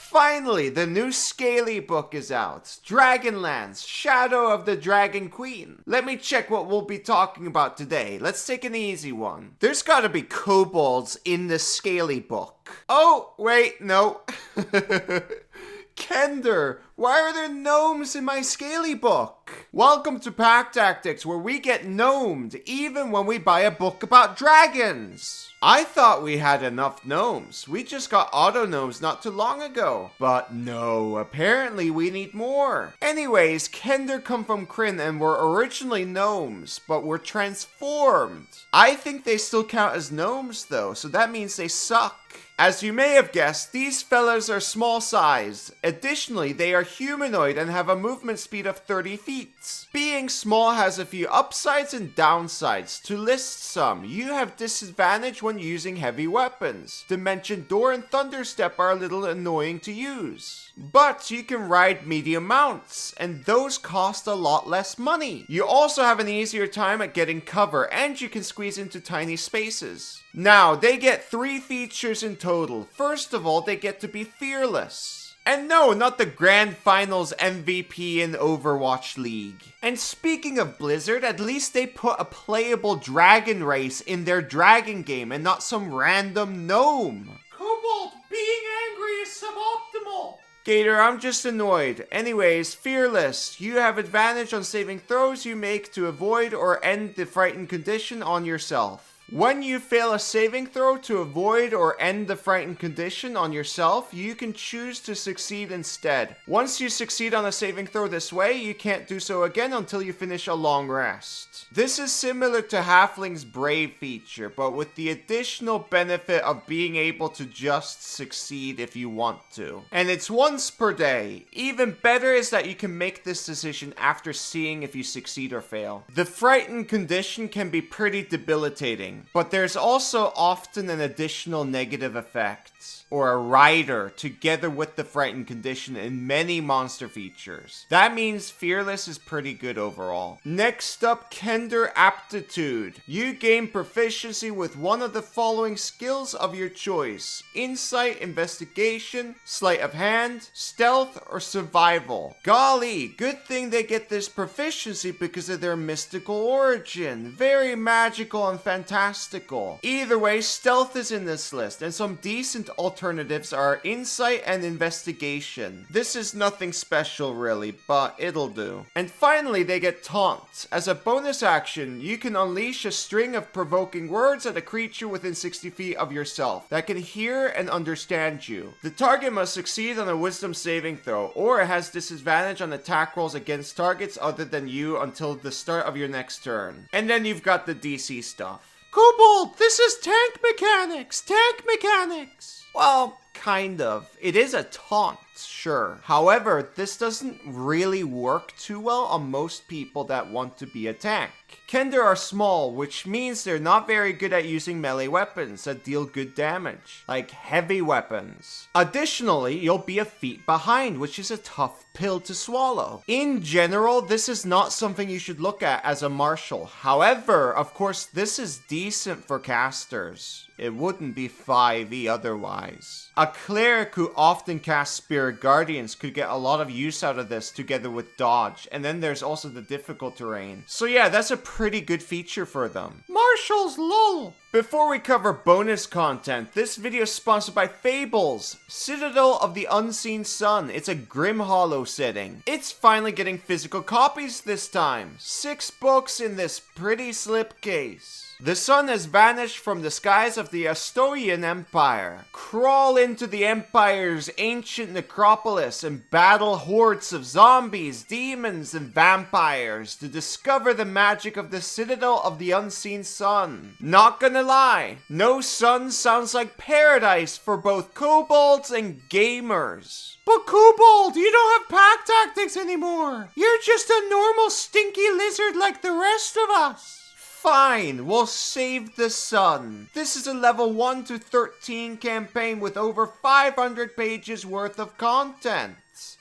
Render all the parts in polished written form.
Finally, the new Scaly book is out. Dragonlance, Shadow of the Dragon Queen. Let me check what we'll be talking about today. Let's take an easy one. There's gotta be kobolds in the Scaly book. Oh, wait, no. Kender, why are there gnomes in my Scaly book? Welcome to Pack Tactics, where we get gnomed even when we buy a book about dragons. I thought we had enough gnomes. We just got auto gnomes not too long ago. But no, apparently we need more. Anyways, Kender come from Kryn and were originally gnomes, but were transformed. I think they still count as gnomes though, so that means they suck. As you may have guessed, these fellas are small sized. Additionally, they are humanoid and have a movement speed of 30 feet. Being small has a few upsides and downsides. To list some, you have disadvantage when using heavy weapons. Dimension Door and Thunderstep are a little annoying to use. But you can ride medium mounts, and those cost a lot less money. You also have an easier time at getting cover, and you can squeeze into tiny spaces. Now, they get 3 features in total. First of all, they get to be fearless. And no, not the Grand Finals MVP in Overwatch League. And speaking of Blizzard, at least they put a playable dragon race in their dragon game and not some random gnome. Kobold, being angry is suboptimal. Gator, I'm just annoyed. Anyways, fearless. You have advantage on saving throws you make to avoid or end the frightened condition on yourself. When you fail a saving throw to avoid or end the frightened condition on yourself, you can choose to succeed instead. Once you succeed on a saving throw this way, you can't do so again until you finish a long rest. This is similar to Halfling's Brave feature, but with the additional benefit of being able to just succeed if you want to. And it's once per day. Even better is that you can make this decision after seeing if you succeed or fail. The frightened condition can be pretty debilitating, but there's also often an additional negative effect, or a rider, together with the frightened condition in many monster features. That means fearless is pretty good overall. Next up, Kender Aptitude. You gain proficiency with one of the following skills of your choice: Insight, Investigation, Sleight of Hand, Stealth, or Survival. Golly, good thing they get this proficiency because of their mystical origin. Very magical and fantastical. Either way, Stealth is in this list, and some decent alternatives are Insight and Investigation. This is nothing special really, but it'll do. And finally, they get Taunt. As a bonus action, you can unleash a string of provoking words at a creature within 60 feet of yourself that can hear and understand you. The target must succeed on a wisdom saving throw, or it has disadvantage on attack rolls against targets other than you until the start of your next turn. And then you've got the DC stuff. Kobold, this is tank mechanics! Tank mechanics! Well, kind of. It is a taunt, sure. However, this doesn't really work too well on most people that want to be a tank. Kender are small, which means they're not very good at using melee weapons that deal good damage, like heavy weapons. Additionally, you'll be a feat behind, which is a tough pill to swallow. In general, this is not something you should look at as a martial. However, of course, this is decent for casters. It wouldn't be 5e otherwise. A cleric who often casts Spirit Guardians could get a lot of use out of this together with dodge, and then there's also the difficult terrain. So yeah, that's a pretty good feature for them. Marshals lol! Before we cover bonus content, this video is sponsored by Fables, Citadel of the Unseen Sun. It's a Grim Hollow setting. It's finally getting physical copies this time. 6 books in this pretty slipcase. The sun has vanished from the skies of the Asturian Empire. Crawl into the Empire's ancient necropolis and battle hordes of zombies, demons, and vampires to discover the magic of the Citadel of the Unseen Sun. Not gonna lie, no sun sounds like paradise for both kobolds and gamers. But Kobold, you don't have pack tactics anymore. You're just a normal stinky lizard like the rest of us. Fine, we'll save the sun. This is a level 1 to 13 campaign with over 500 pages worth of content.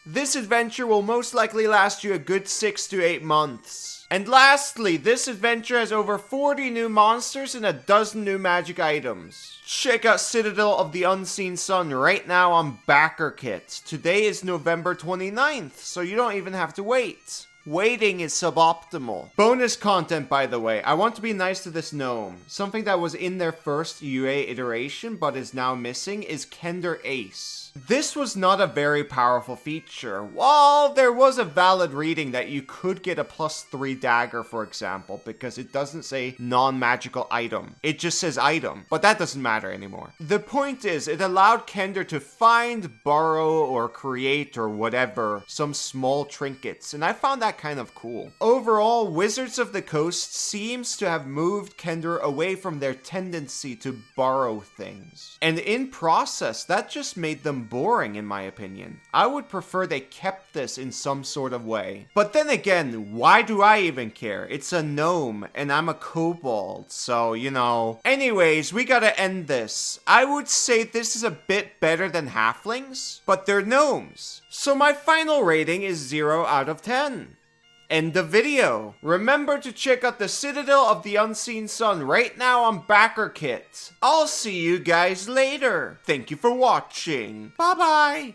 This adventure will most likely last you a good 6 to 8 months. And lastly, this adventure has over 40 new monsters and a dozen new magic items. Check out Citadel of the Unseen Sun right now on Backer Kit. Today is November 29th, so you don't even have to wait. Waiting is suboptimal. Bonus content, by the way. I want to be nice to this gnome. Something that was in their first UA iteration but is now missing is Kender Ace. This was not a very powerful feature. While there was a valid reading that you could get a +3 dagger, for example, because it doesn't say non-magical item. It just says item, but that doesn't matter anymore. The point is, it allowed Kender to find, borrow, or create, or whatever, some small trinkets, and I found that kind of cool. Overall, Wizards of the Coast seems to have moved Kender away from their tendency to borrow things. And in process, that just made them boring in my opinion. I would prefer they kept this in some sort of way. But then again, why do I even care? It's a gnome, and I'm a kobold, so, you know. Anyways, we gotta end this. I would say this is a bit better than halflings, but they're gnomes. So my final rating is 0 out of 10. End of video. Remember to check out the Citadel of the Unseen Sun right now on Backer Kit. I'll see you guys later. Thank you for watching. Bye bye.